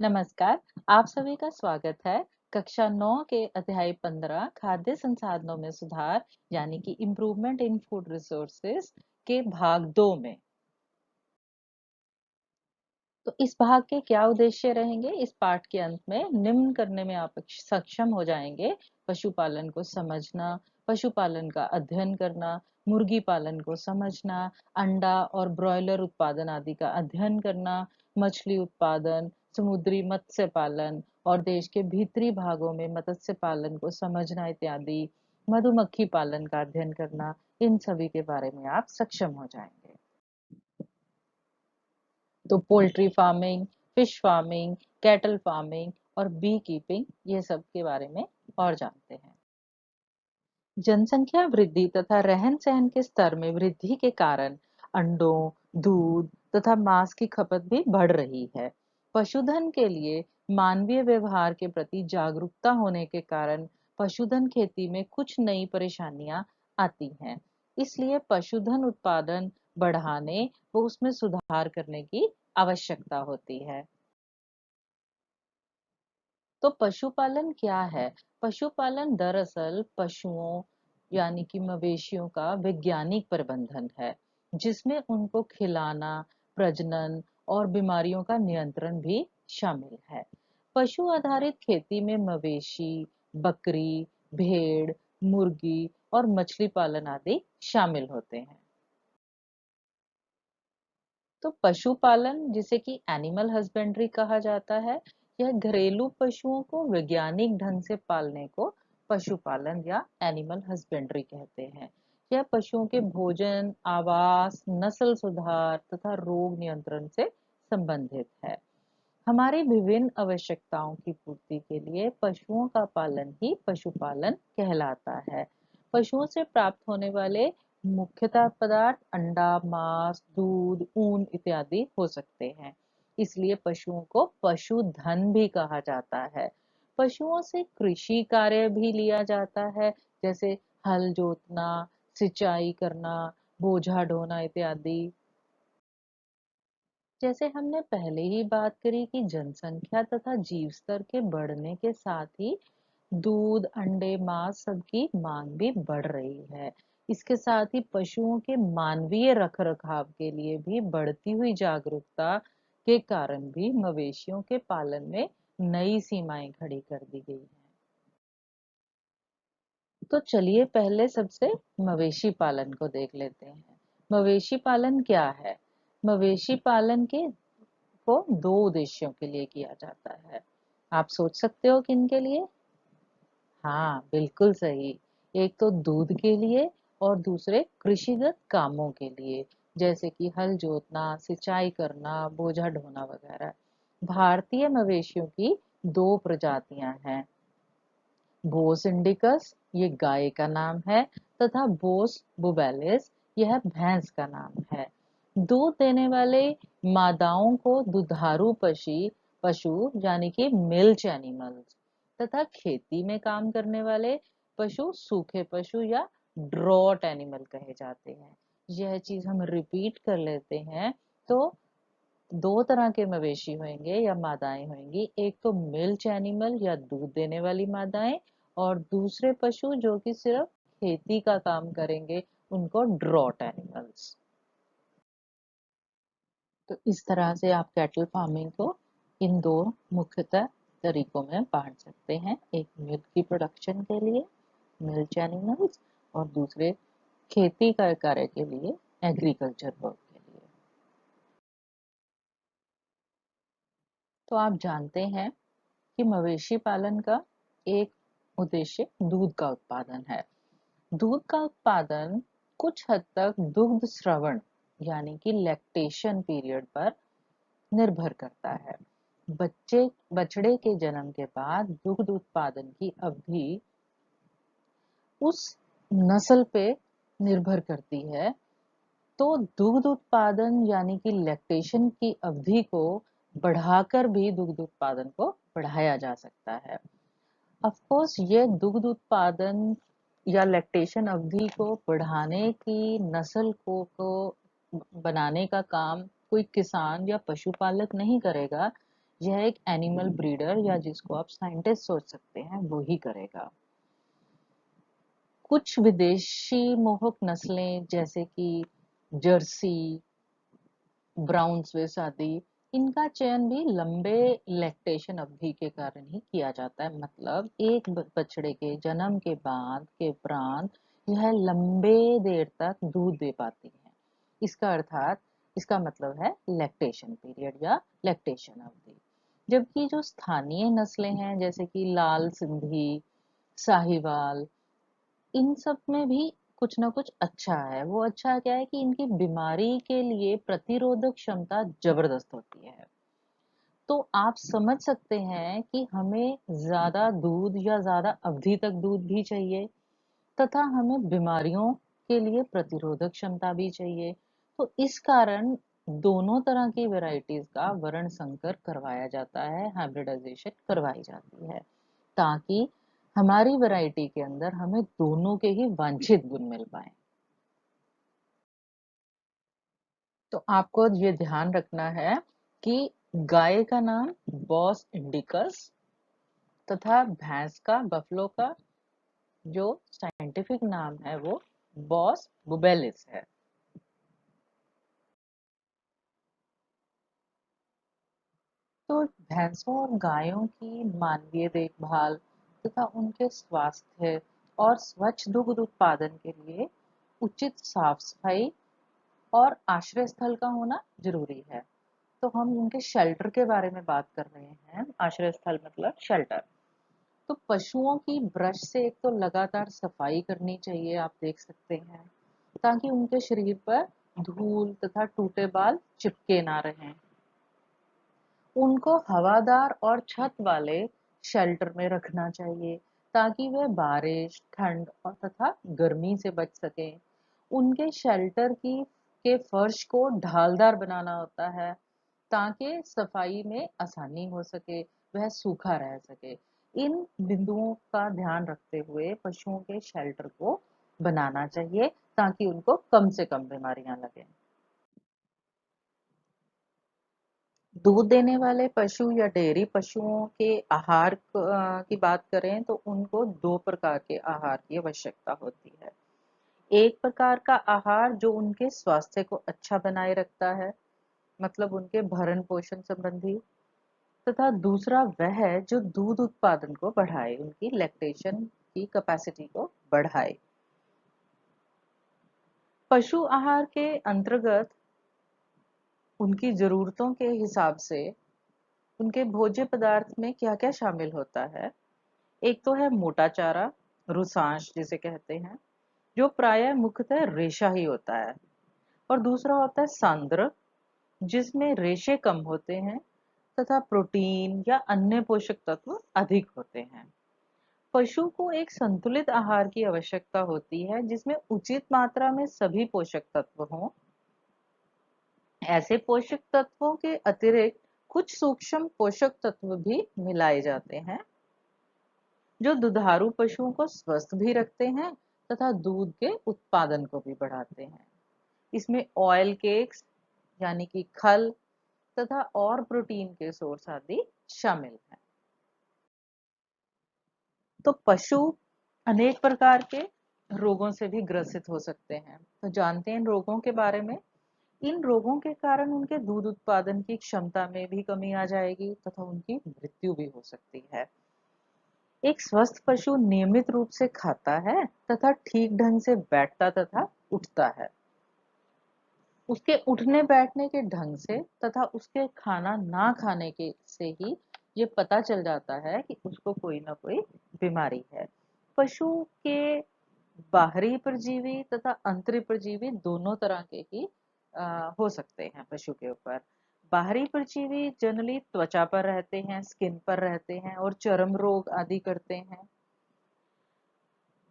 नमस्कार। आप सभी का स्वागत है कक्षा 9 के अध्याय 15 खाद्य संसाधनों में सुधार यानी कि इम्प्रूवमेंट इन फूड रिसोर्सेज के भाग 2 में। तो इस भाग के क्या उद्देश्य रहेंगे? इस पाठ के अंत में निम्न करने में आप सक्षम हो जाएंगे: पशुपालन को समझना, पशुपालन का अध्ययन करना, मुर्गी पालन को समझना, अंडा और ब्रॉयलर उत्पादन आदि का अध्ययन करना, मछली उत्पादन, समुद्री मत्स्य पालन और देश के भीतरी भागों में मत्स्य पालन को समझना इत्यादि, मधुमक्खी पालन का अध्ययन करना। इन सभी के बारे में आप सक्षम हो जाएंगे। तो poultry farming, fish farming, cattle farming और बी कीपिंग, ये सब के बारे में और जानते हैं। जनसंख्या वृद्धि तथा रहन सहन के स्तर में वृद्धि के कारण अंडों, दूध तथा मांस की खपत भी बढ़ रही है। पशुधन के लिए मानवीय व्यवहार के प्रति जागरूकता होने के कारण पशुधन खेती में कुछ नई परेशानियां आती हैं। इसलिए पशुधन उत्पादन बढ़ाने व उसमें सुधार करने की आवश्यकता होती है। तो पशुपालन क्या है? पशुपालन दरअसल पशुओं यानी कि मवेशियों का वैज्ञानिक प्रबंधन है, जिसमें उनको खिलाना, प्रजनन और बीमारियों का नियंत्रण भी शामिल है। पशु आधारित खेती में मवेशी, बकरी, भेड़, मुर्गी और मछली पालन आदि शामिल होते हैं। तो पशुपालन, जिसे कि एनिमल हस्बेंड्री कहा जाता है, यह घरेलू पशुओं को वैज्ञानिक ढंग से पालने को पशुपालन या एनिमल हस्बेंड्री कहते हैं। यह पशुओं के भोजन, आवास, नस्ल सुधार तथा रोग नियंत्रण से संबंधित है। हमारी विभिन्न आवश्यकताओं की पूर्ति के लिए पशुओं का पालन ही पशुपालन कहलाता है। पशुओं से प्राप्त होने वाले मुख्यतः पदार्थ अंडा, मांस, दूध, ऊन इत्यादि हो सकते हैं। इसलिए पशुओं को पशुधन भी कहा जाता है। पशुओं से कृषि कार्य भी लिया जाता है, जैसे हल जोतना, सिंचाई करना, बोझा ढोना इत्यादि। जैसे हमने पहले ही बात करी कि जनसंख्या तथा जीव स्तर के बढ़ने के साथ ही दूध, अंडे, मांस सबकी मांग भी बढ़ रही है। इसके साथ ही पशुओं के मानवीय रखरखाव के लिए भी बढ़ती हुई जागरूकता के कारण भी मवेशियों के पालन में नई सीमाएं खड़ी कर दी गई हैं। तो चलिए पहले सबसे मवेशी पालन को देख लेते हैं। मवेशी पालन क्या है? मवेशी पालन के को दो उद्देश्यों के लिए किया जाता है। आप सोच सकते हो किन के लिए? हाँ, बिल्कुल सही। एक तो दूध के लिए और दूसरे कृषिगत कामों के लिए, जैसे कि हल जोतना, सिंचाई करना, बोझा ढोना वगैरह। भारतीय मवेशियों की दो प्रजातियां हैं: बोस इंडिकस, ये गाय का नाम है, तथा बोस बुबेलिस, यह भैंस का नाम है। दूध देने वाले मादाओं को दुधारू पशी पशु यानी कि मिल्च एनिमल्स, तथा खेती में काम करने वाले पशु सूखे पशु या ड्रॉट एनिमल कहे जाते हैं। यह चीज हम रिपीट कर लेते हैं। तो दो तरह के मवेशी होंगे या मादाएं होंगी: एक तो मिल्च एनिमल या दूध देने वाली मादाएं, और दूसरे पशु जो कि सिर्फ खेती का काम करेंगे, उनको ड्रॉट एनिमल्स। तो इस तरह से आप कैटल फार्मिंग को इन दो मुख्यतः तरीकों में बांट सकते हैं: एक मिल्क की प्रोडक्शन के लिए मिल्च एनिमल्स, और दूसरे खेती का कार्य के लिए एग्रीकल्चर वर्क के लिए। तो आप जानते हैं कि मवेशी पालन का एक उद्देश्य दूध का उत्पादन है। दूध का उत्पादन कुछ हद तक दुग्ध श्रवण यानी कि लैक्टेशन पीरियड पर निर्भर करता है। बच्चे बछड़े के जन्म के बाद दुग्ध उत्पादन की अवधि उस नस्ल पे निर्भर करती है। तो दुग्ध उत्पादन यानी कि लैक्टेशन की अवधि को बढ़ाकर भी दुग्ध उत्पादन को बढ़ाया जा सकता है। ऑफ कोर्स ये दुग्ध उत्पादन या लैक्टेशन अवधि को बढ़ाने की नस्ल को बनाने का काम कोई किसान या पशुपालक नहीं करेगा। यह एक एनिमल ब्रीडर या जिसको आप साइंटिस्ट सोच सकते हैं वो ही करेगा। कुछ विदेशी मोहक नस्लें जैसे कि जर्सी, ब्राउन स्विस आदि, इनका चयन भी लंबे लैक्टेशन अवधि के कारण ही किया जाता है। मतलब एक बछड़े के जन्म के बाद के उपरांत यह लंबे देर तक दूध दे पाती है। इसका अर्थात इसका मतलब है लैक्टेशन पीरियड या लैक्टेशन अवधि। जबकि जो स्थानीय नस्लें हैं जैसे कि लाल सिंधी, साहिवाल, इन सब में भी कुछ ना कुछ अच्छा है। वो अच्छा क्या है कि इनकी बीमारी के लिए प्रतिरोधक क्षमता जबरदस्त होती है। तो आप समझ सकते हैं कि हमें ज्यादा दूध या ज्यादा अवधि तक दूध भी चाहिए, तथा हमें बीमारियों के लिए प्रतिरोधक क्षमता भी चाहिए। तो इस कारण दोनों तरह की वैरायटीज का वर्ण संकर करवाया जाता है, हाइब्रिडाइजेशन करवाई जाती है, ताकि हमारी वैरायटी के अंदर हमें दोनों के ही वांछित गुण मिल पाए। तो आपको ये ध्यान रखना है कि गाय का नाम बॉस इंडिकस तथा भैंस का, बफलो का जो साइंटिफिक नाम है वो बॉस बुबेलिस है। तो भैंसों और गायों की मानवीय देखभाल तथा उनके स्वास्थ्य और स्वच्छ दुग्ध उत्पादन के लिए उचित साफ सफाई और आश्रय स्थल का होना जरूरी है। तो हम उनके शेल्टर के बारे में बात कर रहे हैं। आश्रय स्थल मतलब शेल्टर। तो पशुओं की ब्रश से एक तो लगातार सफाई करनी चाहिए, आप देख सकते हैं, ताकि उनके शरीर पर धूल तथा टूटे बाल चिपके ना रहें। उनको हवादार और छत वाले शेल्टर में रखना चाहिए, ताकि वह बारिश, ठंड और तथा गर्मी से बच सकें। उनके शेल्टर की के फर्श को ढालदार बनाना होता है, ताकि सफाई में आसानी हो सके, वह सूखा रह सके। इन बिंदुओं का ध्यान रखते हुए पशुओं के शेल्टर को बनाना चाहिए, ताकि उनको कम से कम बीमारियां लगें। दूध देने वाले पशु या डेयरी पशुओं के आहार की बात करें तो उनको दो प्रकार के आहार की आवश्यकता होती है। एक प्रकार का आहार जो उनके स्वास्थ्य को अच्छा बनाए रखता है, मतलब उनके भरण पोषण संबंधी, तथा दूसरा वह है जो दूध उत्पादन को बढ़ाए, उनकी लैक्टेशन की कैपेसिटी को बढ़ाए। पशु आहार के अंतर्गत उनकी जरूरतों के हिसाब से उनके भोज्य पदार्थ में क्या क्या शामिल होता है। एक तो है मोटा चारा, रुसांश जिसे कहते हैं, जो प्रायः मुख्यतः रेशा ही होता है। और दूसरा होता है सांद्र, जिसमें रेशे कम होते हैं तथा प्रोटीन या अन्य पोषक तत्व अधिक होते हैं। पशु को एक संतुलित आहार की आवश्यकता होती है, जिसमें उचित मात्रा में सभी पोषक तत्व हों। ऐसे पोषक तत्वों के अतिरिक्त कुछ सूक्ष्म पोषक तत्व भी मिलाए जाते हैं, जो दुधारू पशुओं को स्वस्थ भी रखते हैं तथा दूध के उत्पादन को भी बढ़ाते हैं। इसमें ऑयल केक्स यानी कि खल तथा और प्रोटीन के सोर्स आदि शामिल हैं। तो पशु अनेक प्रकार के रोगों से भी ग्रसित हो सकते हैं। तो जानते हैं इन रोगों के बारे में। इन रोगों के कारण उनके दूध उत्पादन की क्षमता में भी कमी आ जाएगी तथा उनकी मृत्यु भी हो सकती है। एक स्वस्थ पशु नियमित रूप से खाता है तथा ठीक ढंग से बैठता तथा उठता है। उसके उठने बैठने के ढंग से तथा उसके खाना ना खाने के से ही ये पता चल जाता है कि उसको कोई ना कोई बीमारी है। पशु के बाहरी परजीवी तथा अंतरी परजीवी दोनों तरह के ही हो सकते हैं पशु के ऊपर। बाहरी परजीवी जनरली त्वचा पर रहते हैं, स्किन पर रहते हैं और चर्म रोग आदि करते हैं।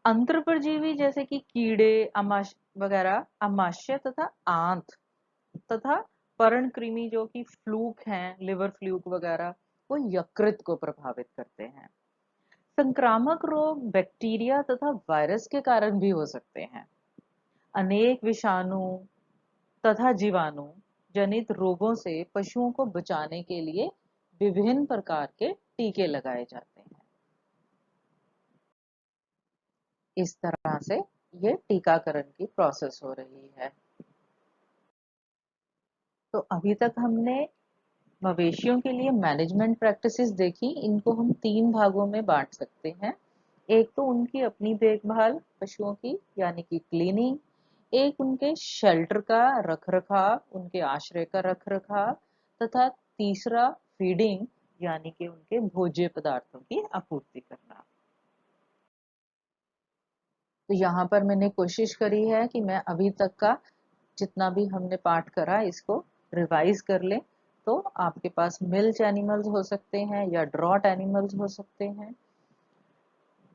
अंतर परजीवी जैसे कि कीड़े, वगैरह, अमाशय तथा आंत तथा पर्णकृमि जो कि फ्लूक हैं, लिवर फ्लूक वगैरह, वो यकृत को प्रभावित करते हैं। संक्रामक रोग बैक्टीरिया तथा वायरस के कारण भी हो सकते हैं। अनेक विषाणु तथा जीवाणु जनित रोगों से पशुओं को बचाने के लिए विभिन्न प्रकार के टीके लगाए जाते हैं। इस तरह से ये टीकाकरण की प्रोसेस हो रही है। तो अभी तक हमने मवेशियों के लिए मैनेजमेंट प्रैक्टिसेस देखी। इनको हम 3 भागों में बांट सकते हैं। एक तो उनकी अपनी देखभाल पशुओं की, यानी कि क्लीनिंग। एक उनके शेल्टर का रखरखाव, उनके आश्रय का रखरखाव। तथा तीसरा फीडिंग, यानी कि उनके भोज्य पदार्थों की आपूर्ति करना। तो यहाँ पर मैंने कोशिश करी है कि मैं अभी तक का जितना भी हमने पाठ करा इसको रिवाइज कर लें। तो आपके पास मिल्क एनिमल्स हो सकते हैं या ड्रॉट एनिमल्स हो सकते हैं।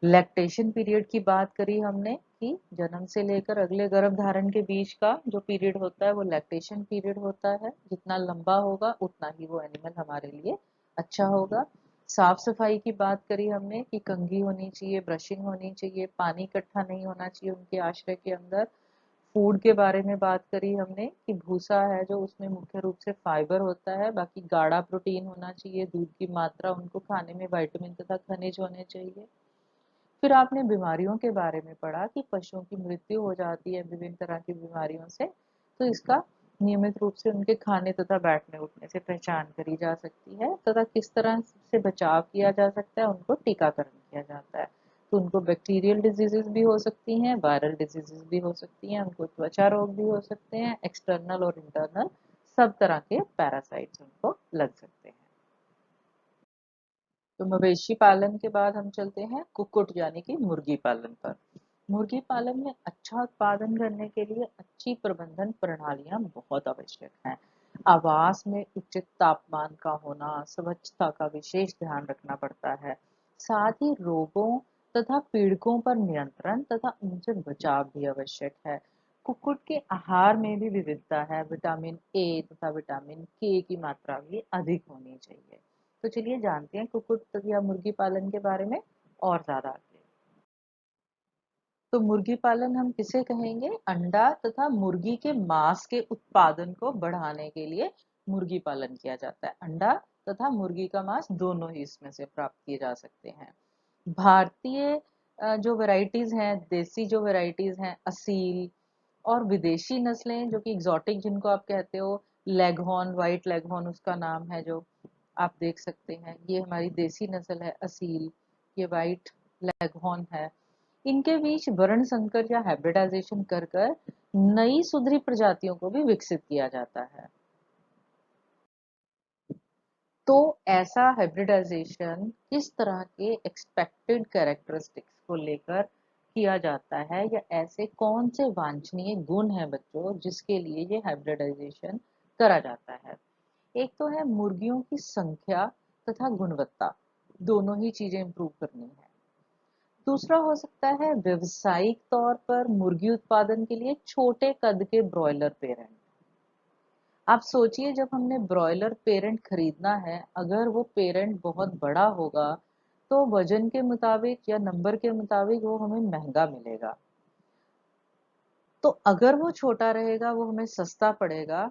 लैक्टेशन पीरियड की बात करी हमने कि जन्म से लेकर अगले गर्भ धारण के बीच का जो पीरियड होता है वो लैक्टेशन पीरियड होता है। जितना लंबा होगा उतना ही वो एनिमल हमारे लिए अच्छा होगा। साफ सफाई की बात करी हमने कि कंघी होनी चाहिए, ब्रशिंग होनी चाहिए, पानी इकट्ठा नहीं होना चाहिए उनके आश्रय के अंदर। फूड के बारे में बात करी हमने कि भूसा है जो उसमें मुख्य रूप से फाइबर होता है, बाकी गाढ़ा प्रोटीन होना चाहिए, दूध की मात्रा, उनको खाने में विटामिन तथा खनिज होने चाहिए। फिर आपने बीमारियों के बारे में पढ़ा कि पशुओं की मृत्यु हो जाती है विभिन्न तरह की बीमारियों से, तो इसका नियमित रूप से उनके खाने तथा बैठने उठने से पहचान करी जा सकती है तथा किस तरह से बचाव किया जा सकता है, उनको टीकाकरण किया जाता है। तो उनको बैक्टीरियल डिजीजेस भी हो सकती हैं, वायरल डिजीजेस भी हो सकती हैं, उनको त्वचा रोग भी हो सकते हैं, एक्सटर्नल और इंटरनल सब तरह के पैरासाइट्स उनको लग सकते हैं। तो मवेशी पालन के बाद हम चलते हैं कुक्कुट यानी कि मुर्गी पालन पर। मुर्गी पालन में अच्छा उत्पादन करने के लिए अच्छी प्रबंधन प्रणालियां बहुत आवश्यक हैं। आवास में उचित तापमान का होना, स्वच्छता का विशेष ध्यान रखना पड़ता है। साथ ही रोगों तथा पीड़कों पर नियंत्रण तथा उनसे बचाव भी आवश्यक है। कुक्कुट के आहार में भी विविधता है। विटामिन ए तथा विटामिन के की मात्रा भी अधिक होनी चाहिए। तो चलिए जानते हैं कुक्कुट या मुर्गी पालन के बारे में और ज्यादा आगे। तो मुर्गी पालन हम किसे कहेंगे? अंडा तथा मुर्गी के मांस के उत्पादन को बढ़ाने के लिए मुर्गी पालन किया जाता है। अंडा तथा मुर्गी का मांस दोनों ही इसमें से प्राप्त किए जा सकते हैं। भारतीय जो वैरायटीज हैं, देसी जो वैरायटीज हैं, असील और विदेशी नस्लें जो कि एग्जॉटिक जिनको आप कहते हो, लेगहॉर्न, व्हाइट लेगहॉर्न उसका नाम है, जो आप देख सकते हैं, ये हमारी देसी नस्ल है असील, ये व्हाइट लेगहॉर्न है। इनके बीच वर्ण संकर या हाइब्रिडाइजेशन कर कर नई सुधरी प्रजातियों को भी विकसित किया जाता है। तो ऐसा हाइब्रिडाइजेशन किस तरह के एक्सपेक्टेड कैरेक्टरिस्टिक्स को लेकर किया जाता है, या ऐसे कौन से वांछनीय गुण हैं बच्चों जिसके लिए ये हाइब्रिडाइजेशन करा जाता है? एक तो है मुर्गियों की संख्या तथा गुणवत्ता, दोनों ही चीजें इंप्रूव करनी है। दूसरा हो सकता है व्यवसायिक तौर पर मुर्गी उत्पादन के लिए छोटे कद के ब्रॉयलर पेरेंट। आप सोचिए जब हमने ब्रॉयलर पेरेंट खरीदना है, अगर वो पेरेंट बहुत बड़ा होगा तो वजन के मुताबिक या नंबर के मुताबिक वो हमें महंगा मिलेगा। तो अगर वो छोटा रहेगा वो हमें सस्ता पड़ेगा।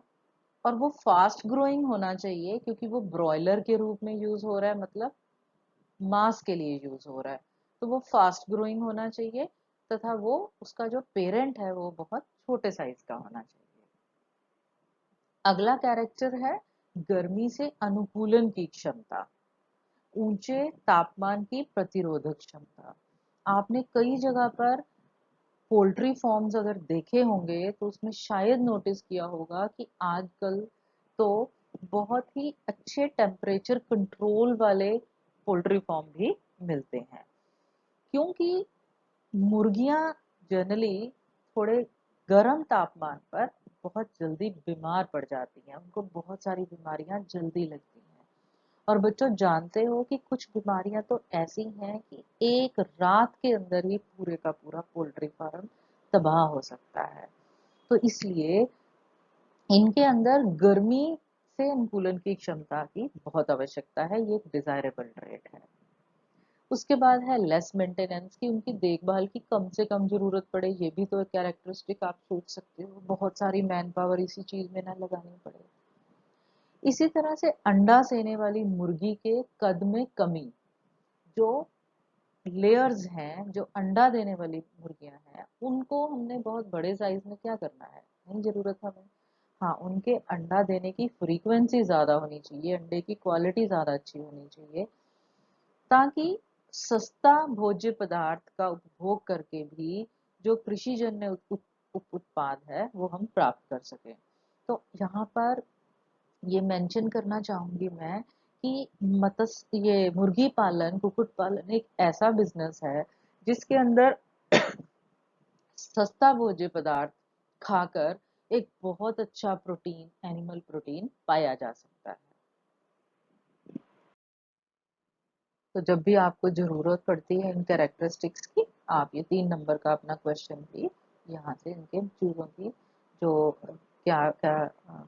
और वो फास्ट ग्रोइंग होना चाहिए क्योंकि वो ब्रॉयलर के रूप में यूज हो रहा है, मतलब मांस के लिए यूज हो रहा है। तो वो फास्ट ग्रोइंग होना चाहिए तथा वो उसका जो पेरेंट है वो बहुत छोटे साइज का होना चाहिए। अगला कैरेक्टर है गर्मी से अनुकूलन की क्षमता, ऊंचे तापमान की प्रतिरोधक क्षमता। आपने कई जगह पर पोल्ट्री फॉर्म्स अगर देखे होंगे तो उसमें शायद नोटिस किया होगा कि आजकल तो बहुत ही अच्छे टेम्परेचर कंट्रोल वाले पोल्ट्री फॉर्म भी मिलते हैं, क्योंकि मुर्गियां जनरली थोड़े गर्म तापमान पर बहुत जल्दी बीमार पड़ जाती हैं, उनको बहुत सारी बीमारियां जल्दी लगती हैं। और बच्चों जानते हो कि कुछ बीमारियां तो ऐसी हैं कि एक रात के अंदर ही पूरे का पूरा पोल्ट्री फार्म तबाह हो सकता है। तो इसलिए इनके अंदर गर्मी से अनुकूलन की क्षमता की बहुत आवश्यकता है, ये एक डिजायरेबल ट्रेट है। उसके बाद है लेस मेंटेनेंस, की उनकी देखभाल की कम से कम जरूरत पड़े, ये भी तो एक कैरेक्टरिस्टिक आप सोच सकते हो, बहुत सारी मैन पावर इसी चीज में ना लगानी पड़े। इसी तरह से अंडा सेने वाली मुर्गी के कद में कमी, जो लेयर्स हैं, जो अंडा देने वाली मुर्गियां हैं, उनको हमने बहुत बड़े साइज में क्या करना है, नहीं जरूरत हमें। हाँ, उनके अंडा देने की फ्रीक्वेंसी ज्यादा होनी चाहिए, अंडे की क्वालिटी ज्यादा अच्छी होनी चाहिए, ताकि सस्ता भोज्य पदार्थ का उपभोग करके भी जो कृषिजन्य उत्पाद है वो हम प्राप्त कर सकें। तो यहाँ पर ये मेंशन करना चाहूंगी मैं कि मत्स्य ये मुर्गी पालन, कुक्कुट पालन एक ऐसा बिजनेस है जिसके अंदर सस्ता भोज्य पदार्थ खाकर एक बहुत अच्छा प्रोटीन, एनिमल प्रोटीन पाया जा सकता है। तो जब भी आपको जरूरत पड़ती है इन कैरेक्टरिस्टिक्स की, आप ये 3 नंबर का अपना क्वेश्चन भी यहाँ से इनके चीजों की जो क्या क्या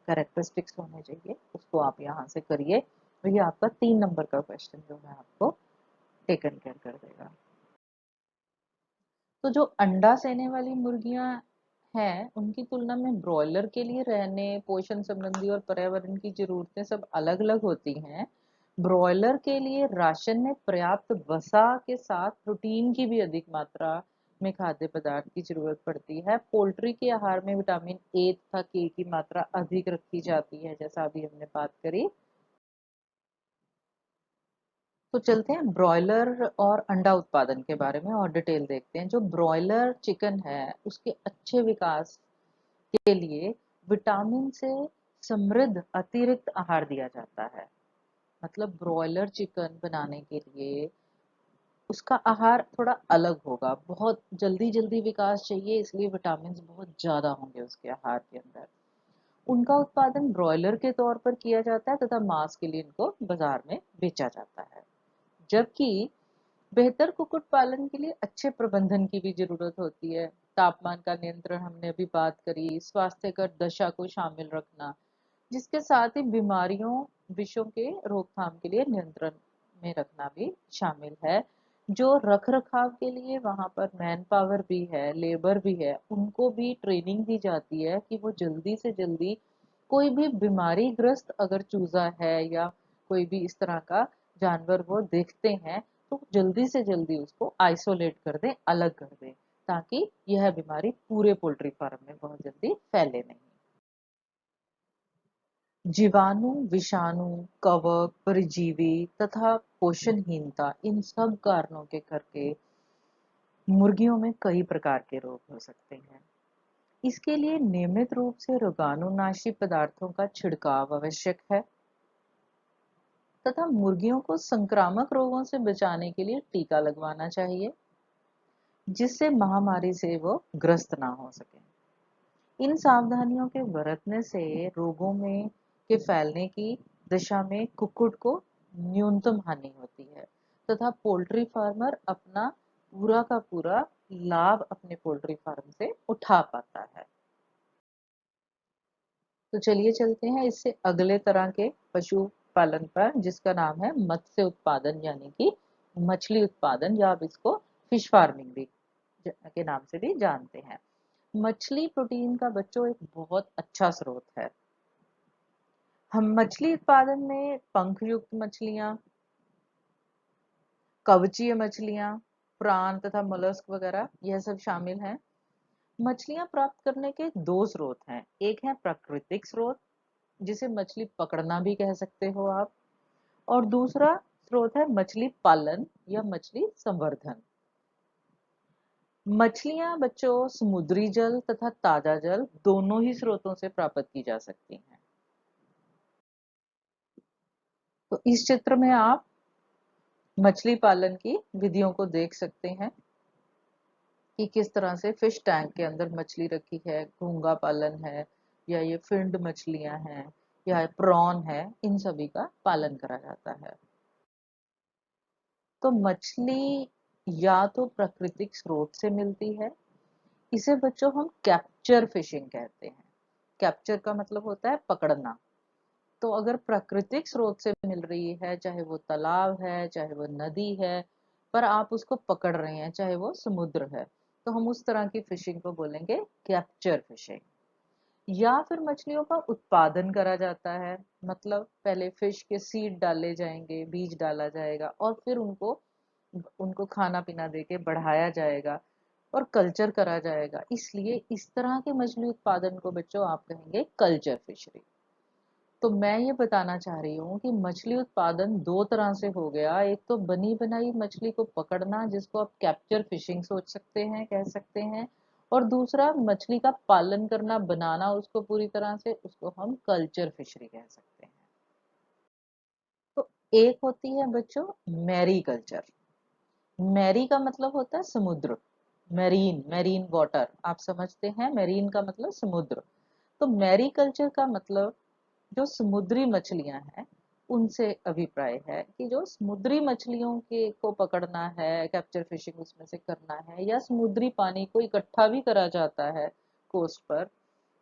कैरेक्टरिस्टिक्स होने चाहिए उसको आप यहाँ से करिए, तो ये आपका 3 नंबर का क्वेश्चन जो है आपको टेकन केयर कर देगा। तो जो अंडा सेने वाली मुर्गियां हैं उनकी तुलना में ब्रॉयलर के लिए रहने, पोषण संबंधी और पर्यावरण की जरूरतें सब अलग अलग होती हैं। ब्रॉयलर के लिए राशन में पर्याप्त वसा के साथ प्रोटीन की भी अधिक मात्रा में खाद्य पदार्थ की जरूरत पड़ती है। पोल्ट्री के आहार में विटामिन ए तथा के की मात्रा अधिक रखी जाती है, जैसा अभी हमने बात करी। तो चलते हैं ब्रॉयलर और अंडा उत्पादन के बारे में और डिटेल देखते हैं। जो ब्रॉयलर चिकन है उसके अच्छे विकास के लिए विटामिन से समृद्ध अतिरिक्त आहार दिया जाता है। मतलब ब्रॉयलर चिकन बनाने के लिए उसका आहार थोड़ा अलग होगा, बहुत जल्दी जल्दी विकास चाहिए, इसलिए विटामिन बहुत ज्यादा होंगे उसके आहार के अंदर। उनका उत्पादन ब्रॉयलर के तौर पर किया जाता है तथा मांस के लिए इनको बाजार में बेचा जाता है। जबकि बेहतर कुक्कुट पालन के लिए अच्छे प्रबंधन की भी जरूरत होती है। तापमान का नियंत्रण हमने अभी बात करी, स्वास्थ्यकर दशा को शामिल रखना, जिसके साथ ही बीमारियों, विषयों के रोकथाम के लिए नियंत्रण में रखना भी शामिल है। जो रख रखाव के लिए वहां पर मैन पावर भी है, लेबर भी है, उनको भी ट्रेनिंग दी जाती है कि वो जल्दी से जल्दी कोई भी बीमारी ग्रस्त अगर चूजा है या कोई भी इस तरह का जानवर वो देखते हैं तो जल्दी से जल्दी उसको आइसोलेट कर दें, अलग कर दें, ताकि यह बीमारी पूरे पोल्ट्री फार्म में बहुत जल्दी फैले नहीं। जीवाणु, विषाणु, कवक, परजीवी तथा पोषणहीनता, इन सब कारणों के करके मुर्गियों में कई प्रकार के रोग हो सकते हैं। इसके लिए नियमित रूप से रोगाणुनाशी पदार्थों का छिड़काव आवश्यक है तथा मुर्गियों को संक्रामक रोगों से बचाने के लिए टीका लगवाना चाहिए, जिससे महामारी से वो ग्रस्त ना हो सके। इन सावधानियों के बरतने से रोगों में के फैलने की दिशा में कुक्कुट को न्यूनतम हानि होती है तथा पोल्ट्री फार्मर अपना पूरा का पूरा लाभ अपने पोल्ट्री फार्म से उठा पाता है। तो चलिए चलते हैं इससे अगले तरह के पशु पालन पर, जिसका नाम है मत्स्य उत्पादन, यानी कि मछली उत्पादन, या आप इसको फिश फार्मिंग भी के नाम से भी जानते हैं। मछली प्रोटीन का बच्चों एक बहुत अच्छा स्रोत है। हम मछली उत्पादन में पंख युक्त मछलियां, कवचीय मछलियां, प्राण तथा मोलस्क वगैरह यह सब शामिल हैं। मछलियां प्राप्त करने के दो स्रोत हैं। एक है प्राकृतिक स्रोत, जिसे मछली पकड़ना भी कह सकते हो आप, और दूसरा स्रोत है मछली पालन या मछली संवर्धन। मछलियां बच्चों समुद्री जल तथा ताजा जल दोनों ही स्रोतों से प्राप्त की जा सकती हैं। तो इस चित्र में आप मछली पालन की विधियों को देख सकते हैं कि किस तरह से फिश टैंक के अंदर मछली रखी है, घोंगा पालन है, या ये फिंड मछलियां हैं, या प्रॉन है, इन सभी का पालन करा जाता है। तो मछली या तो प्राकृतिक स्रोत से मिलती है, इसे बच्चों हम कैप्चर फिशिंग कहते हैं। कैप्चर का मतलब होता है पकड़ना। तो अगर प्राकृतिक स्रोत से मिल रही है, चाहे वो तालाब है, चाहे वो नदी है, पर आप उसको पकड़ रहे हैं, चाहे वो समुद्र है, तो हम उस तरह की फिशिंग को बोलेंगे कैप्चर फिशिंग। या फिर मछलियों का उत्पादन करा जाता है, मतलब पहले फिश के सीड डाले जाएंगे, बीज डाला जाएगा और फिर उनको उनको खाना पीना देके बढ़ाया जाएगा और कल्चर करा जाएगा। इसलिए इस तरह के मछली उत्पादन को बच्चों आप कहेंगे कल्चर फिशरी। तो मैं ये बताना चाह रही हूँ कि मछली उत्पादन दो तरह से हो गया। एक तो बनी बनाई मछली को पकड़ना, जिसको आप कैप्चर फिशिंग सोच सकते हैं, कह सकते हैं, और दूसरा मछली का पालन करना, बनाना उसको पूरी तरह से, उसको हम कल्चर फिशरी कह सकते हैं। तो एक होती है बच्चों मैरी कल्चर। मैरी का मतलब होता है समुद्र, मेरीन, मेरीन वाटर, आप समझते हैं, मेरीन का मतलब समुद्र। तो मैरी कल्चर का मतलब जो समुद्री मछलियां हैं उनसे अभिप्राय है कि जो समुद्री मछलियों के को पकड़ना है, कैप्चर फिशिंग उसमें से करना है, या समुद्री पानी को इकट्ठा भी करा जाता है कोस्ट पर,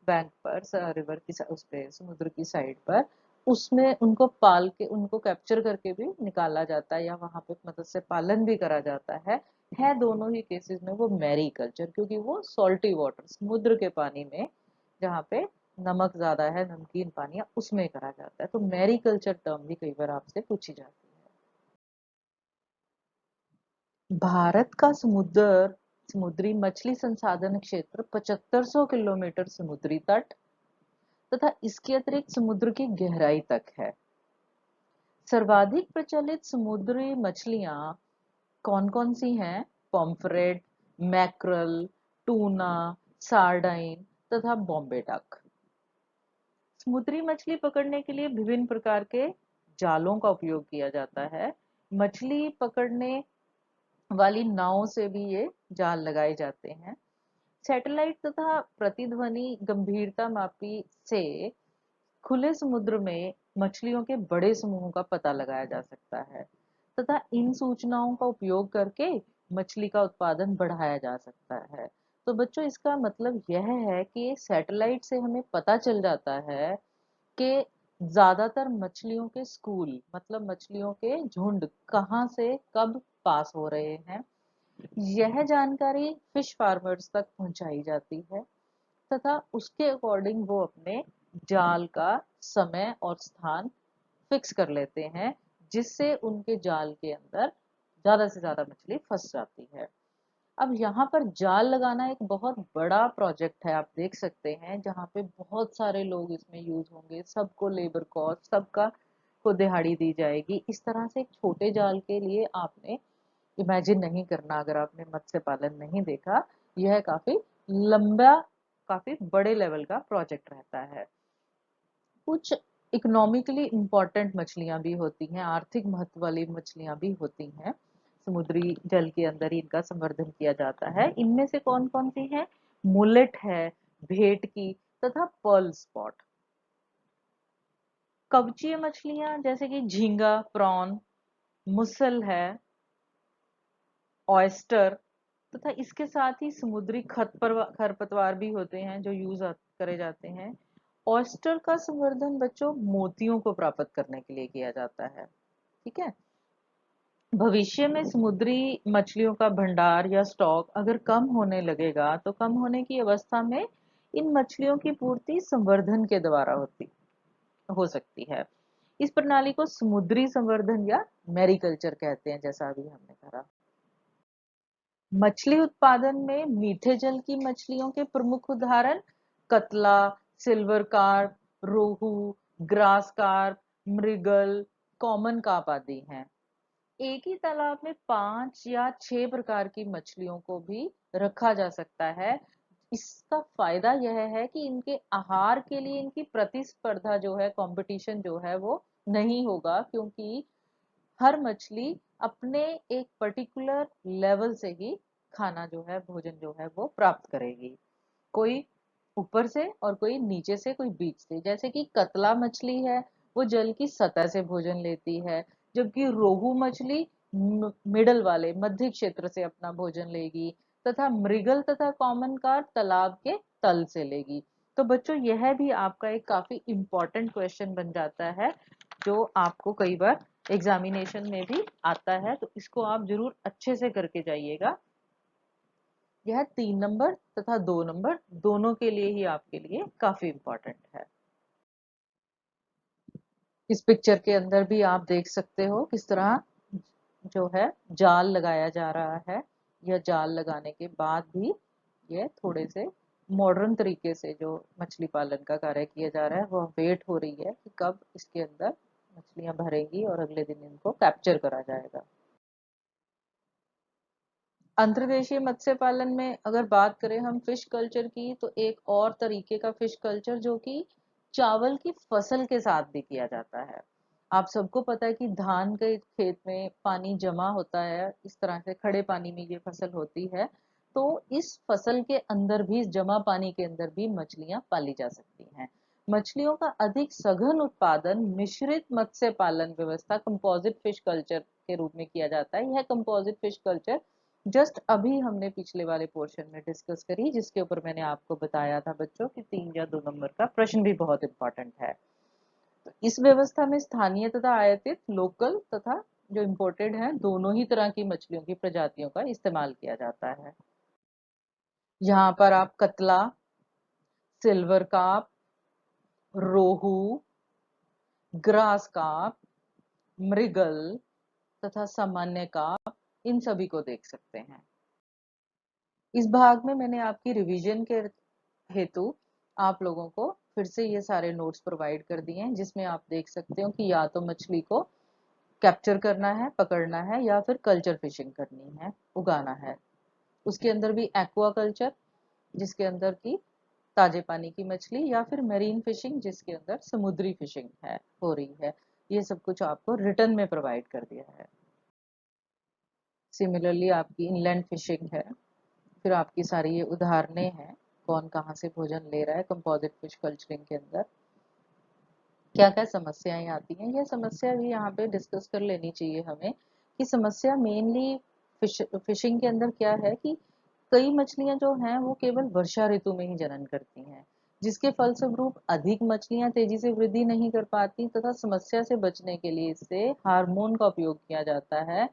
बैंक पर, रिवर की उस पे समुद्र की साइड पर, उसमें उनको पाल के, उनको कैप्चर करके भी निकाला जाता है, या वहां पे मत्स्य पालन भी करा जाता है दोनों ही केसेस में वो मैरी कल्चर, क्योंकि वो सॉल्टी वाटर, समुद्र के पानी में जहाँ पे नमक ज्यादा है, नमकीन पानी है, उसमें करा जाता है। तो मैरी कल्चर टर्म भी कई बार आपसे पूछी जाती है। भारत का समुद्री मछली संसाधन क्षेत्र 7500 किलोमीटर समुद्री तट तथा इसके अतिरिक्त समुद्र की गहराई तक है। सर्वाधिक प्रचलित समुद्री मछलियां कौन कौन सी हैं? पॉम्फ्रेट, मैक्रल, टूना, सार्डाइन तथा बॉम्बे डक। समुद्री मछली पकड़ने के लिए विभिन्न प्रकार के जालों का उपयोग किया जाता है। मछली पकड़ने वाली नावों से भी ये जाल लगाए जाते हैं। सैटेलाइट तथा प्रतिध्वनि गंभीरता मापी से खुले समुद्र में मछलियों के बड़े समूह का पता लगाया जा सकता है तथा इन सूचनाओं का उपयोग करके मछली का उत्पादन बढ़ाया जा सकता है। तो बच्चों इसका मतलब यह है कि सैटेलाइट से हमें पता चल जाता है कि ज्यादातर मछलियों के स्कूल, मतलब मछलियों के झुंड कहाँ से कब पास हो रहे हैं। यह जानकारी फिश फार्मर्स तक पहुंचाई जाती है तथा उसके अकॉर्डिंग वो अपने जाल का समय और स्थान फिक्स कर लेते हैं, जिससे उनके जाल के अंदर ज्यादा से ज्यादा मछली फंस जाती है। अब यहाँ पर जाल लगाना एक बहुत बड़ा प्रोजेक्ट है, आप देख सकते हैं, जहाँ पे बहुत सारे लोग इसमें यूज होंगे, सबको लेबर कॉस्ट, सबका को दिहाड़ी दी जाएगी। इस तरह से एक छोटे जाल के लिए आपने इमेजिन नहीं करना, अगर आपने मत्स्य पालन नहीं देखा, यह काफी लंबा, काफी बड़े लेवल का प्रोजेक्ट रहता है। कुछ इकोनॉमिकली इम्पोर्टेंट मछलियां भी होती हैं, आर्थिक महत्व वाली मछलियां भी होती हैं, समुद्री जल के अंदर ही इनका संवर्धन किया जाता है। इनमें से कौन कौन सी हैं? मुलेट है, भेटकी तथा पर्ल स्पॉट। कवचीय मछलियां जैसे कि झींगा, प्रॉन, मुसल है, ऑयस्टर तथा इसके साथ ही समुद्री खरपतवार भी होते हैं जो यूज करे जाते हैं। ऑयस्टर का संवर्धन बच्चों मोतियों को प्राप्त करने के लिए किया जाता है। ठीक है। भविष्य में समुद्री मछलियों का भंडार या स्टॉक अगर कम होने लगेगा तो कम होने की अवस्था में इन मछलियों की पूर्ति संवर्धन के द्वारा होती हो सकती है। इस प्रणाली को समुद्री संवर्धन या मैरीकल्चर कहते हैं, जैसा अभी हमने कहा। मछली उत्पादन में मीठे जल की मछलियों के प्रमुख उदाहरण कतला, सिल्वर कार्प, रोहू, ग्रास कार्प, मृगल, कॉमन कार्प आदि हैं। एक ही तालाब में 5 या 6 प्रकार की मछलियों को भी रखा जा सकता है। इसका फायदा यह है कि इनके आहार के लिए इनकी प्रतिस्पर्धा जो है, कंपटीशन जो है वो नहीं होगा, क्योंकि हर मछली अपने एक पर्टिकुलर लेवल से ही खाना जो है, भोजन जो है वो प्राप्त करेगी। कोई ऊपर से और कोई नीचे से, कोई बीच से। जैसे कि कतला मछली है, वो जल की सतह से भोजन लेती है, जबकि रोहू मछली मिडल वाले मध्य क्षेत्र से अपना भोजन लेगी, तथा मृगल तथा कॉमन कार्प तालाब के तल से लेगी। तो बच्चों यह भी आपका एक काफी इंपॉर्टेंट क्वेश्चन बन जाता है, जो आपको कई बार एग्जामिनेशन में भी आता है, तो इसको आप जरूर अच्छे से करके जाइएगा। यह 3 नंबर तथा 2 नंबर दोनों के लिए ही आपके लिए काफी इंपॉर्टेंट है। इस पिक्चर के अंदर भी आप देख सकते हो किस तरह जो है जाल लगाया जा रहा है। यह जाल लगाने के बाद भी ये थोड़े से मॉडर्न तरीके से जो मछली पालन का कार्य किया जा रहा है, वह वेट हो रही है कि कब इसके अंदर मछलियां भरेंगी और अगले दिन इनको कैप्चर करा जाएगा। अंतर्देशीय मत्स्य पालन में अगर बात करें हम फिश कल्चर की, तो एक और तरीके का फिश कल्चर जो कि चावल की फसल के साथ भी किया जाता है। आप सबको पता है कि धान के खेत में पानी जमा होता है, इस तरह से खड़े पानी में ये फसल होती है। तो इस फसल के अंदर भी, जमा पानी के अंदर भी मछलियां पाली जा सकती हैं। मछलियों का अधिक सघन उत्पादन मिश्रित मत्स्य पालन व्यवस्था कंपोजिट फिश कल्चर के रूप में किया जाता है। यह कंपोजिट फिश कल्चर जस्ट अभी हमने पिछले वाले पोर्शन में डिस्कस करी, जिसके ऊपर मैंने आपको बताया था बच्चों कि 3 या 2 नंबर का प्रश्न भी बहुत इंपॉर्टेंट है। तो इस व्यवस्था में स्थानीय तथा आयातित, लोकल तथा जो इम्पोर्टेड है, दोनों ही तरह की मछलियों की प्रजातियों का इस्तेमाल किया जाता है। यहाँ पर आप कतला, सिल्वर कार्प, रोहू, ग्रास कार्प, मृगल तथा सामान्य कार्प, इन सभी को देख सकते हैं। इस भाग में मैंने आपकी रिवीजन के हेतु आप लोगों को फिर से ये सारे नोट्स प्रोवाइड कर दिए हैं, जिसमें आप देख सकते हो कि या तो मछली को कैप्चर करना है, पकड़ना है, या फिर कल्चर फिशिंग करनी है, उगाना है। उसके अंदर भी एक्वा कल्चर, जिसके अंदर की ताजे पानी की मछली, या फिर मेरीन फिशिंग, जिसके अंदर समुद्री फिशिंग है हो रही है। ये सब कुछ आपको रिटर्न में प्रोवाइड कर दिया है। सिमिलरली आपकी इनलैंड फिशिंग है, फिर आपकी सारी ये उदाहरणें हैं, कौन कहाँ से भोजन ले रहा है कंपोजिट फिश कल्चरिंग के अंदर, क्या क्या समस्याएं आती हैं। यह समस्या भी यहाँ पे डिस्कस कर लेनी चाहिए हमें कि समस्या मेनली फिशिंग के अंदर क्या है कि कई मछलियां जो हैं वो केवल वर्षा ऋतु में ही जनन करती हैं, जिसके फलस्वरूप अधिक मछलियां तेजी से वृद्धि नहीं कर पाती, तथा समस्या से बचने के लिए इससे हार्मोन का उपयोग किया जाता है,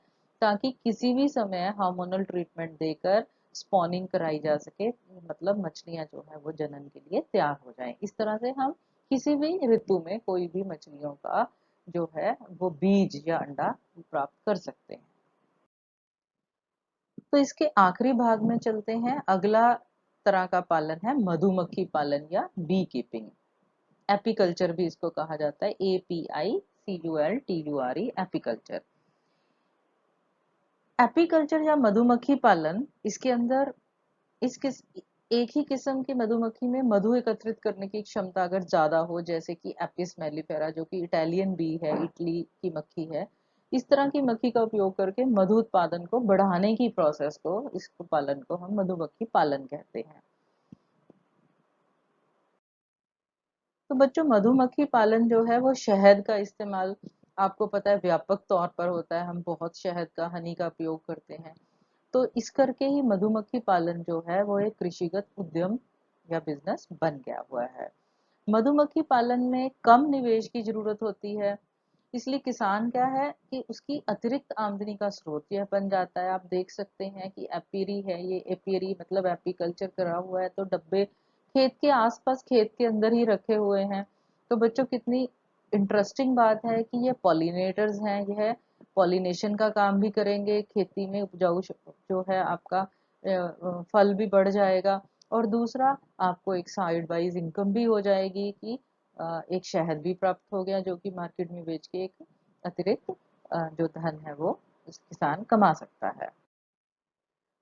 ताकि किसी भी समय हार्मोनल ट्रीटमेंट देकर स्पॉनिंग कराई जा सके, मतलब मछलियां जो है वो जनन के लिए तैयार हो जाएं। इस तरह से हम किसी भी ऋतु में कोई भी मछलियों का जो है वो बीज या अंडा प्राप्त कर सकते हैं। तो इसके आखिरी भाग में चलते हैं। अगला तरह का पालन है मधुमक्खी पालन या बी कीपिंग। एपीकल्चर भी इसको कहा जाता है, APICULTURE, एपीकल्चर। एपीकल्चर या मधुमक्खी पालन, इसके अंदर एक ही किस्म की मधुमक्खी में मधु एकत्रित करने की क्षमता अगर ज्यादा हो, जैसे कि एपिस मेलिफेरा जो कि इटालियन बी है, इटली की मक्खी है, इस तरह की मक्खी का उपयोग करके मधु उत्पादन को बढ़ाने की प्रोसेस को, इस पालन को हम मधुमक्खी पालन कहते हैं। तो बच्चों, मधुमक्खी पालन जो है वो शहद का इस्तेमाल आपको पता है व्यापक तौर पर होता है। हम बहुत शहद का, हनी का उपयोग करते हैं। तो इस करके ही मधुमक्खी पालन जो है वो एक कृषिगत उद्यम या बिजनेस बन गया हुआ है। मधुमक्खी पालन में कम निवेश की जरूरत होती है, इसलिए किसान क्या है कि उसकी अतिरिक्त आमदनी का स्रोत यह बन जाता है। आप देख सकते हैं कि एपीरी है, ये एपीरी मतलब एपीकल्चर करा हुआ है, तो डब्बे खेत के आसपास, खेत के अंदर ही रखे हुए हैं। तो बच्चों, कितनी इंटरेस्टिंग बात है कि ये पॉलिनेटर्स हैं, यह पॉलिनेशन का काम भी करेंगे, खेती में उपजाऊ जो है आपका फल भी बढ़ जाएगा, और दूसरा आपको एक साइड वाइज इनकम भी हो जाएगी कि एक शहद भी प्राप्त हो गया, जो कि मार्केट में बेच के एक अतिरिक्त जो धन है वो किसान कमा सकता है।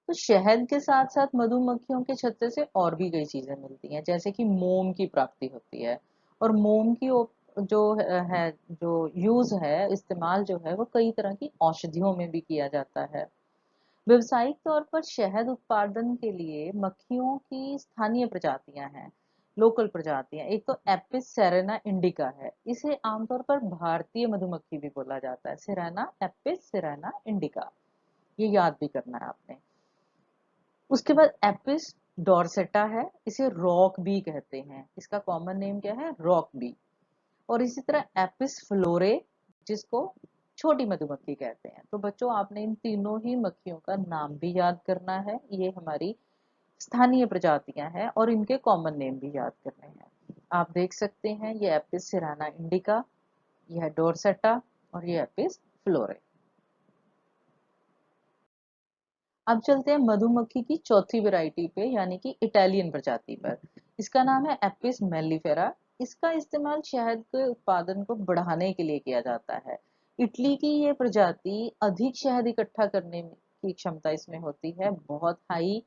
तो शहद के साथ साथ मधुमक्खियों के छत्ते से और भी कई चीजें मिलती हैं, जैसे कि मोम की प्राप्ति होती है। और मोम की जो है, जो यूज है, इस्तेमाल जो है वो कई तरह की औषधियों में भी किया जाता है। व्यवसायिक तौर पर शहद उत्पादन के लिए मक्खियों की स्थानीय प्रजातियां हैं, लोकल प्रजातियां। एक तो एपिस सेरेना इंडिका है, इसे आमतौर पर भारतीय मधुमक्खी भी बोला जाता है, सेरेना, एपिस सेरेना इंडिका, ये याद भी करना है आपने। उसके बाद एपिस डॉर्सेटा है, इसे रॉक बी कहते हैं, इसका कॉमन नेम क्या है, रॉक बी। और इसी तरह एपिस फ्लोरे, जिसको छोटी मधुमक्खी कहते हैं। तो बच्चों, आपने इन तीनों ही मक्खियों का नाम भी याद करना है। ये हमारी स्थानीय प्रजातियां हैं और इनके कॉमन नेम भी याद करने हैं। आप देख सकते हैं ये एपिस सिराना इंडिका, यह डोरसेटा और ये एपिस फ्लोरे। अब चलते हैं मधुमक्खी की चौथी वैरायटी पे, यानी कि इटालियन प्रजाति पर। इसका नाम है एपिस मेलिफेरा। इसका इस्तेमाल शहद के उत्पादन को बढ़ाने के लिए किया जाता है। इटली की ये प्रजाति अधिक शहद इकट्ठा करने की क्षमता इसमें होती है, बहुत हाई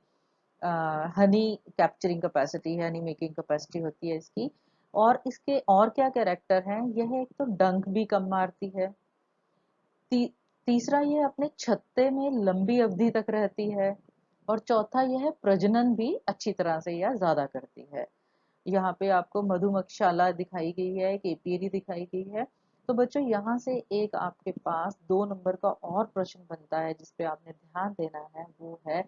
हनी कैप्चरिंग कैपेसिटी है, हनी मेकिंग कैपेसिटी होती है इसकी। और इसके और क्या कैरेक्टर हैं, यह एक तो डंक भी कम मारती है। ती, तीसरा यह अपने छत्ते में लंबी अवधि तक रहती है। और चौथा यह प्रजनन भी अच्छी तरह से या ज्यादा करती है। यहाँ पे आपको मधुमक्षाला दिखाई गई है, एक एपियरी दिखाई गई है। तो बच्चों यहाँ से एक आपके पास 2 नंबर का और प्रश्न बनता है जिसपे आपने ध्यान देना है, वो है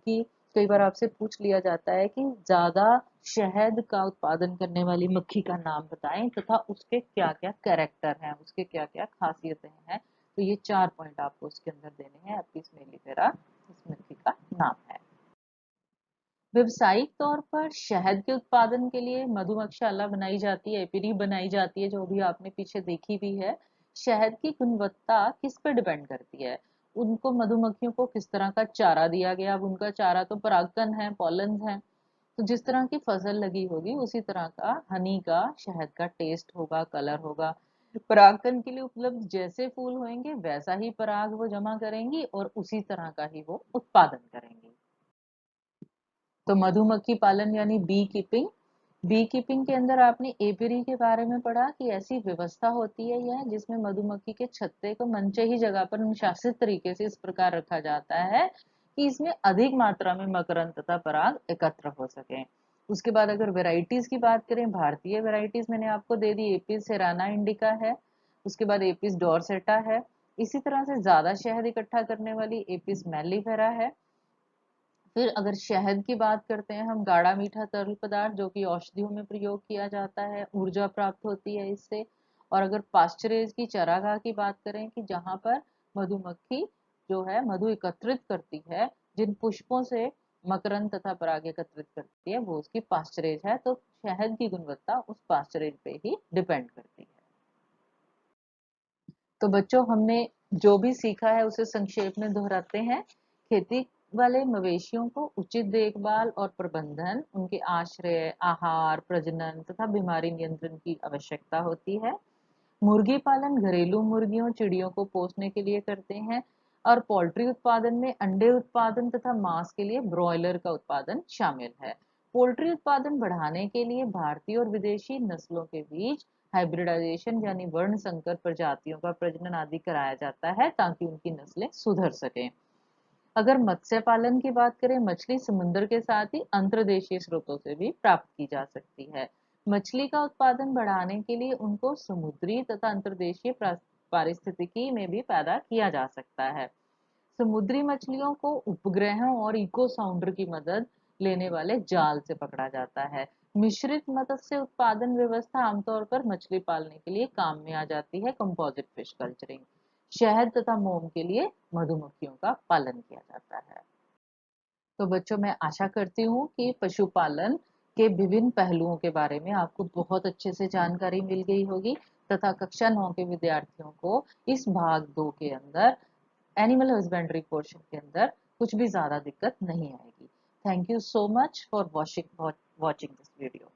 कि कई बार आपसे पूछ लिया जाता है कि ज्यादा शहद का उत्पादन करने वाली मक्खी का नाम बताएं तथा उसके क्या क्या कैरेक्टर हैं, उसके क्या क्या खासियतें हैं। तो ये 4 पॉइंट आपको उसके अंदर देने हैं। एपिस मेलिफेरा इस मक्खी का नाम है। व्यवसायिक तौर पर शहद के उत्पादन के लिए मधुमक्षाला बनाई जाती है, एपिरी बनाई जाती है, जो भी आपने पीछे देखी भी है। शहद की गुणवत्ता किस पर डिपेंड करती है? उनको मधुमक्खियों को किस तरह का चारा दिया गया। अब उनका चारा तो परागकण है, पॉलन है। तो जिस तरह की फसल लगी होगी उसी तरह का हनी का, शहद का टेस्ट होगा, कलर होगा। परागकण के लिए उपलब्ध जैसे फूल होंगे वैसा ही पराग वो जमा करेंगी और उसी तरह का ही वो उत्पादन करेंगी। तो मधुमक्खी पालन यानी बी कीपिंग। बी कीपिंग के अंदर आपने एपियरी के बारे में पढ़ा कि ऐसी व्यवस्था होती है यह जिसमें मधुमक्खी के छत्ते को मनचे ही जगह पर अनुशासित तरीके से इस प्रकार रखा जाता है कि इसमें अधिक मात्रा में मकरंद तथा पराग एकत्र हो सके। उसके बाद अगर वेराइटीज की बात करें, भारतीय वेराइटीज मैंने आपको दे दी, एपिस सेराना इंडिका है, उसके बाद एपिस डोरसेटा है। इसी तरह से ज्यादा शहद इकट्ठा करने वाली एपिस मेलिफेरा है। फिर अगर शहद की बात करते हैं हम, गाढ़ा मीठा तरल पदार्थ जो कि औषधियों में प्रयोग किया जाता है, ऊर्जा प्राप्त होती है इससे। और अगर पास्चरेज की चरागाह की बात करें कि जहां पर मधुमक्खी जो है मधु एकत्रित करती है, जिन पुष्पों से मकरंद तथा पराग एकत्रित करती है, वो उसकी पास्चरेज है। तो शहद की गुणवत्ता उस पास्चरेज पे ही डिपेंड करती है। तो बच्चों हमने जो भी सीखा है उसे संक्षेप में दोहराते हैं। खेती वाले मवेशियों को उचित देखभाल और प्रबंधन, उनके आश्रय, आहार, प्रजनन तथा बीमारी नियंत्रण की आवश्यकता होती है। मुर्गी पालन घरेलू मुर्गियों, चिड़ियों को पोसने के लिए करते हैं। और पोल्ट्री उत्पादन में अंडे उत्पादन तथा मांस के लिए ब्रॉयलर का उत्पादन शामिल है। पोल्ट्री उत्पादन बढ़ाने के लिए भारतीय और विदेशी नस्लों के बीच हाइब्रिडाइजेशन यानी वर्ण संकर प्रजातियों का प्रजनन आदि कराया जाता है ताकि उनकी नस्लें सुधर सकें। अगर मत्स्य पालन की बात करें, मछली समुद्र के साथ ही अंतर्देशीय स्रोतों से भी प्राप्त की जा सकती है। मछली का उत्पादन बढ़ाने के लिए उनको समुद्री तथा अंतर्देशीय पारिस्थितिकी में भी पैदा किया जा सकता है। समुद्री मछलियों को उपग्रहों और इको साउंडर की मदद लेने वाले जाल से पकड़ा जाता है। मिश्रित मत्स्य उत्पादन व्यवस्था आमतौर पर मछली पालने के लिए काम में आ जाती है, कंपोजिट फिश कल्चरिंग। शहद तथा मोम के लिए मधुमक्खियों का पालन किया जाता है। तो बच्चों मैं आशा करती हूँ कि पशुपालन के विभिन्न पहलुओं के बारे में आपको बहुत अच्छे से जानकारी मिल गई होगी तथा कक्षा 9 के विद्यार्थियों को इस भाग 2 के अंदर, एनिमल हस्बेंड्री पोर्शन के अंदर, कुछ भी ज्यादा दिक्कत नहीं आएगी। Thank you so much for watching this video.